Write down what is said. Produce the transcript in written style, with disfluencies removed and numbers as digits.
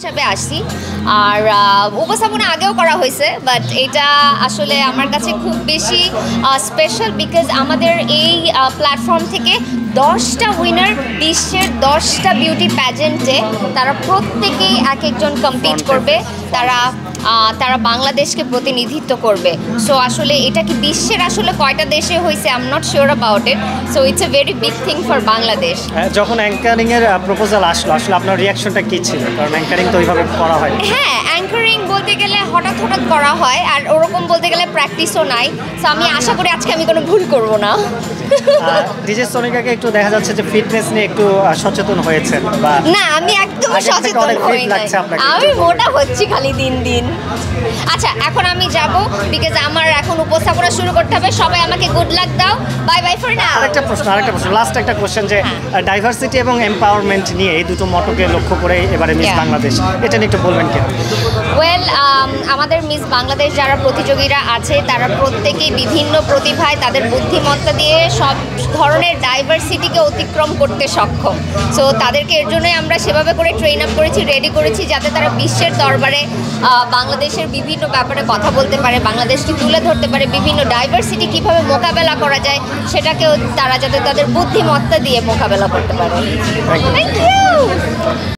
হিসাবে আসছি আর উপস্থাপনা আগেও করা হয়েছে বাট এটা আসলে আমার কাছে খুব বেশি স্পেশাল বিকজ আমাদের এই প্ল্যাটফর্ম থেকে 10টা উইনার বিশ্বের 10টা বিউটি প্যাজেন্টে তারা প্রত্যেকেই এক একজন কম্পিট করবে তারা বাংলাদেশকে প্রতিনিধিত্ব করবে সো আসলে এটা কি বিশ্বের আসলে কয়টা দেশে হয়েছে I am not sure about it so it's a very big thing for Bangladesh. যখন অ্যাঙ্কারিং এর প্রপোজাল আসলো আসলে আপনার রিয়াকশনটা কি ছিল কারণ অ্যাঙ্কারিং তো ওইভাবে করা হয়? হ্যাঁ অ্যাঙ্কারিং বলতে গেলে হঠাৎ করা হয় আর ওরকম বলতে গেলে প্র্যাকটিসও নাই সো আমি আশা করি আজকে আমি কোনো ভুল করব না। ডিজে সোনিকাকে একটু দেখা যাচ্ছে যে ফিটনেস নিয়ে একটু সচেতন হয়েছেন বা না আমি একদম সচেতন হই না আমি মোটা হচ্ছি খালি দিন দিন। আচ্ছা এখন আমি যাব বিকজ আমার এখন উপস্থাপনা শুরু করতে হবে সবাই আমাকে গুড লাক দাও বাই বাই ফর নাও। আরেকটা প্রশ্ন লাস্ট একটা কোশ্চেন যে ডাইভার্সিটি এবং এম্পাওয়ারমেন্ট নিয়ে এই দুটো মটোকে লক্ষ্য করে এবারে মিস বাংলাদেশ এটা নিয়ে একটু বলবেন কি? ওয়েল আমাদের মিস বাংলাদেশ যারা প্রতিযোগীরা আছে তারা প্রত্যেকেই বিভিন্ন প্রতিভায় তাদের বুদ্ধিমত্তা দিয়ে সব ধরনের ডাইভার্সিটিকে অতিক্রম করতে সক্ষম সো তাদেরকে এর জন্যই আমরা সেভাবে করে ট্রেন আপ করেছি রেডি করেছি যাতে তারা বিশ্বের দরবারে বাংলাদেশের বিভিন্ন ব্যাপারে কথা বলতে পারে বাংলাদেশকে তুলে ধরতে পারে বিভিন্ন ডাইভার্সিটি কীভাবে মোকাবেলা করা যায় সেটাকেও তারা যাতে তাদের বুদ্ধিমত্তা দিয়ে মোকাবেলা করতে পারে। Thank you.